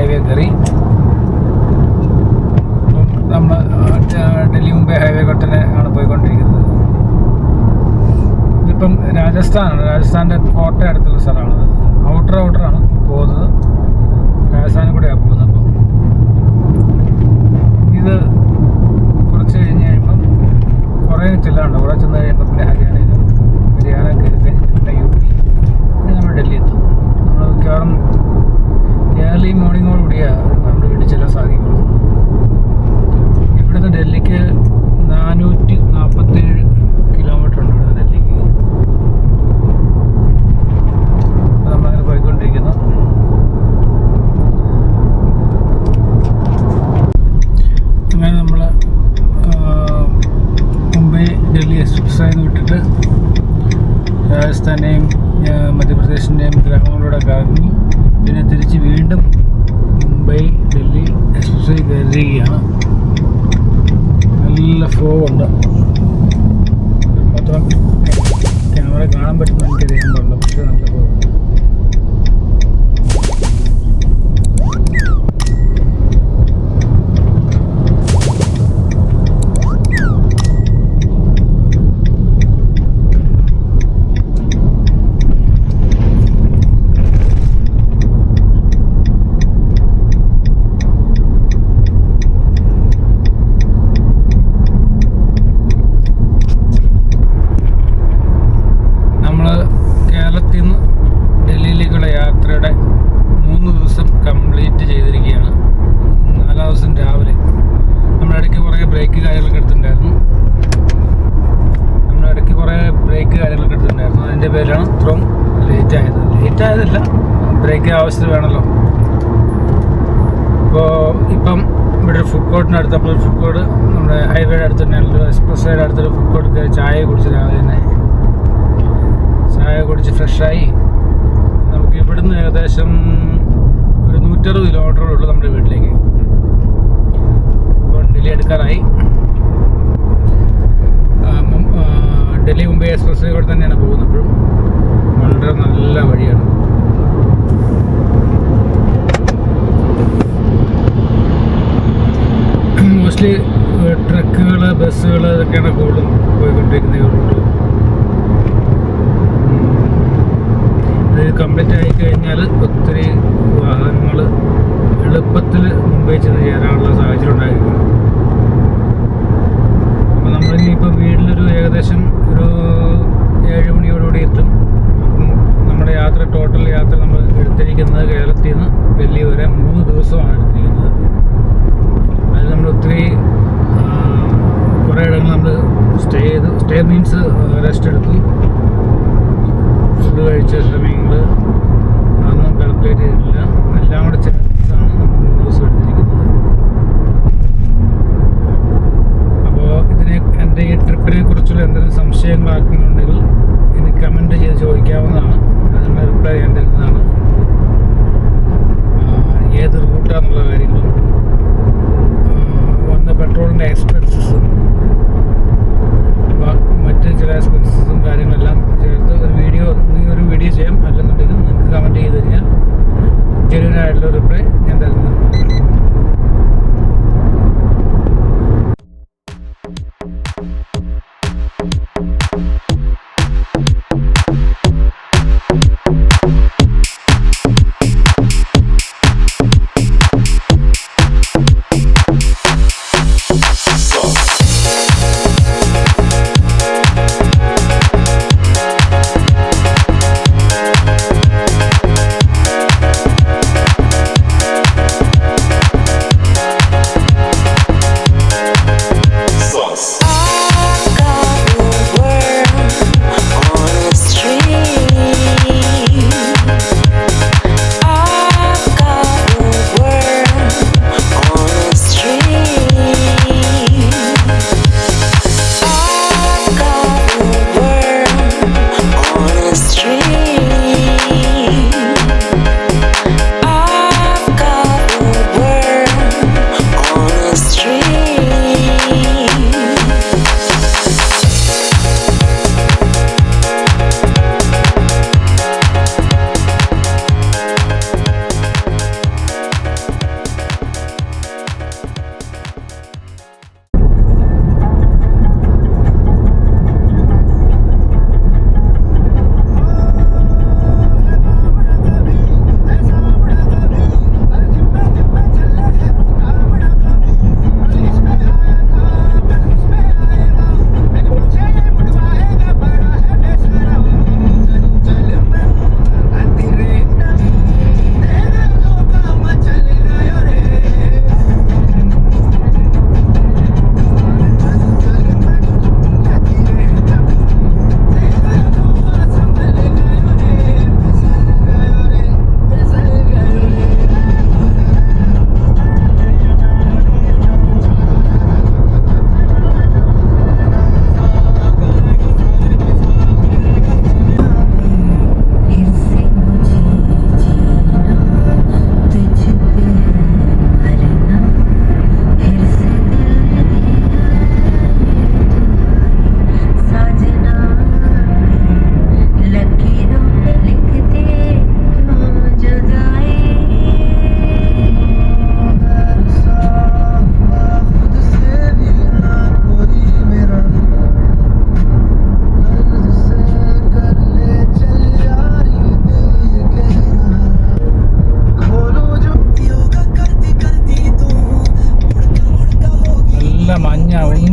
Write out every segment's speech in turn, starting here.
Highway കയറി. നമ്മൾ Delhi Mumbai highway തന്നെ ആണ് പോയിക്കൊണ്ടിരിക്കുന്നത്. ഇതിപ്പം രാജസ്ഥാനാണ്. രാജസ്ഥാൻ്റെ കോട്ട അടുത്തുള്ള സ്ഥലമാണത്. ഔട്ടറാണ് പോകുന്നത്. രാജസ്ഥാനിൽ കൂടെയാണ് പോകുന്നത്. അപ്പം ഇത് കുറച്ച് കഴിഞ്ഞ് കഴിയുമ്പം കുറേ ചെല്ലാണ്ട്. കുറേ ചെന്ന് കഴിയുമ്പോൾ പിന്നെ ഹരിയാന കയറി കഴിഞ്ഞിട്ട് പിന്നെ യു പി, പിന്നെ നമ്മൾ ഡൽഹി എത്തും. നമ്മൾ മിക്കവാറും ഏർലി മോർണിംഗോട് കൂടിയാണ് നമ്മുടെ വീട്ടിൽ ചെല്ലാൻ സാധിക്കുള്ളൂ. ഇവിടുന്ന് ഡൽഹിക്ക് 447 കിലോമീറ്റർ ഉണ്ട്. ഇവിടുന്ന് ഡൽഹിക്ക്. അപ്പോൾ നമ്മളങ്ങനെ പോയിക്കൊണ്ടിരിക്കുന്നു. അങ്ങനെ നമ്മൾ മുംബൈ ഡൽഹി എക്സ്പ്രസ് ആയി വിട്ടിട്ട് രാജസ്ഥാൻ്റെയും മധ്യപ്രദേശിൻ്റെയും ഗ്രാമങ്ങളിലൂടെ കറങ്ങി പിന്നെ തിരിച്ച് വീണ്ടും മുംബൈ ഡൽഹി എക്സ്പ്രസ് ആയി കയറുകയാണ്. നല്ല ഫ്ലോ ഉണ്ട്. മാത്രം ക്യാമറ കാണാൻ പറ്റുന്ന എനിക്കറിയാൻ പാടില്ല. പക്ഷേ നല്ല ഫ്ലോ ഉണ്ട്. കേരളത്തിൽ നിന്ന് ഡൽഹിയിലേക്കുള്ള യാത്രയുടെ 3 ദിവസം കംപ്ലീറ്റ് ചെയ്തിരിക്കുകയാണ്. 4 ദിവസം രാവിലെ നമ്മളിടയ്ക്ക് കുറേ ബ്രേക്ക് കാര്യങ്ങളൊക്കെ എടുത്തിട്ടുണ്ടായിരുന്നു. അതിൻ്റെ പേരിലാണ് ഇത്രയും ലേറ്റ് ആയതല്ല, ബ്രേക്ക് ആവശ്യത്തിന് വേണമല്ലോ. അപ്പോൾ ഇപ്പം ഇവിടെ ഒരു ഫുഡ് കോർട്ടിനടുത്ത്, അപ്പോൾ ഫുഡ് കോർട്ട് നമ്മുടെ ഹൈവേയുടെ അടുത്ത് തന്നെ, എക്സ്പ്രസ് വേയുടെ അടുത്തൊരു ഫുഡ് കോർട്ട് കയറി ചായ കുടിച്ച് രാവിലെ തന്നെ ചായ കുടിച്ച് ഫ്രഷായി നമുക്ക് ഇവിടുന്ന് ഏകദേശം ഒരു 160 കിലോമീറ്ററേ ഉള്ളൂ നമ്മുടെ വീട്ടിലേക്ക്. അപ്പോൾ ഡൽഹി എടുക്കാറായി. ഡൽഹി മുംബൈ എക്സ്പ്രസ് വേ കൂടെ തന്നെയാണ് പോകുന്നത്. ഇപ്പോഴും വളരെ നല്ല വഴിയാണ്. മോസ്റ്റ്ലി ട്രക്കുകൾ, ബസ്സുകൾ ഇതൊക്കെയാണ് കൂടുതലും പോയിക്കൊണ്ടിരിക്കുന്ന ഈ റൂട്ട്. ഇത് കംപ്ലീറ്റ് ആയി കഴിഞ്ഞാൽ ഒത്തിരി വാഹനങ്ങൾ എളുപ്പത്തിൽ മുംബൈ ചെന്ന് ചേരാനുള്ള സാഹചര്യം ഉണ്ടായിരിക്കും. അപ്പോൾ നമ്മളിനിയിപ്പം വീട്ടിലൊരു ഏകദേശം ഒരു 7 മണിയോടുകൂടി എത്തും. നമ്മുടെ ടോട്ടൽ യാത്ര നമ്മൾ എടുത്തിരിക്കുന്നത് കേരളത്തിൽ നിന്ന് ഡൽഹി വരെ 3 ദിവസമാണ് എടുത്തിരിക്കുന്നത്. അതിൽ നമ്മൾ ഒത്തിരി കുറേ ഇടങ്ങൾ നമ്മൾ സ്റ്റേ മീൻസ് റെസ്റ്റ് എടുത്തു. ഫുഡ് കഴിച്ച സമയങ്ങൾ അതൊന്നും കാൽക്കുലേറ്റ് ചെയ്തിട്ടില്ല. എല്ലാം കൂടെ ചേർത്താണ് നമ്മൾ 3 ദിവസം എടുത്തിരിക്കുന്നത്. അപ്പോൾ എൻ്റെ ഈ ട്രിപ്പിനെ കുറിച്ചുള്ള എന്തെങ്കിലും സംശയങ്ങളാക്കുന്നുണ്ടെങ്കിൽ എനിക്ക് കമൻറ്റ് ചെയ്ത് ചോദിക്കാവുന്നതാണ്. അതിന് റിപ്ലൈ ചെയ്യാൻ തരുന്നതാണ്. ഏത് റൂട്ടാണെന്നുള്ള കാര്യങ്ങളും വന്ന പെട്രോളിൻ്റെ എക്സ്പെൻസസും മറ്റ് ചില എക്സ്പെൻസസും കാര്യങ്ങളെല്ലാം ചേർത്ത് ഒരു വീഡിയോ ചെയ്യാം. അല്ലെന്നുണ്ടെങ്കിൽ നിങ്ങൾക്ക് കമൻറ്റ് ചെയ്ത് കഴിഞ്ഞാൽ ജെന്യുവനായിട്ടുള്ള റിപ്ലൈ ഞാൻ തരുന്നതാണ്.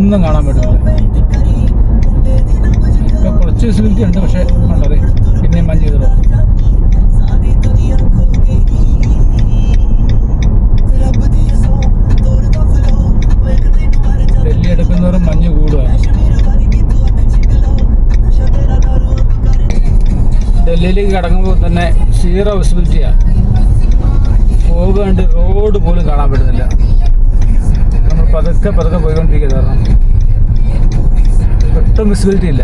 ഒന്നും കാണാൻ പറ്റുന്നില്ല. ഇപ്പം കുറച്ച് വിസിബിലിറ്റി ഉണ്ട്, പക്ഷേ ഉണ്ടതെ പിന്നെയും മഞ്ഞ് കയറും. ഡൽഹി എടുക്കുന്നവരും മഞ്ഞ് കൂടുകയാണ്. ഡൽഹിയിലേക്ക് കടക്കുമ്പോൾ തന്നെ 0 വിസിബിലിറ്റിയാണ്. ഫോഗ് കണ്ട് റോഡ് പോലും കാണാൻ പറ്റുന്നില്ല. നമ്മൾ പതുക്കെ പോയിക്കൊണ്ടിരിക്കുക. കാരണം ഒട്ടും വിസിബിലിറ്റി ഇല്ല.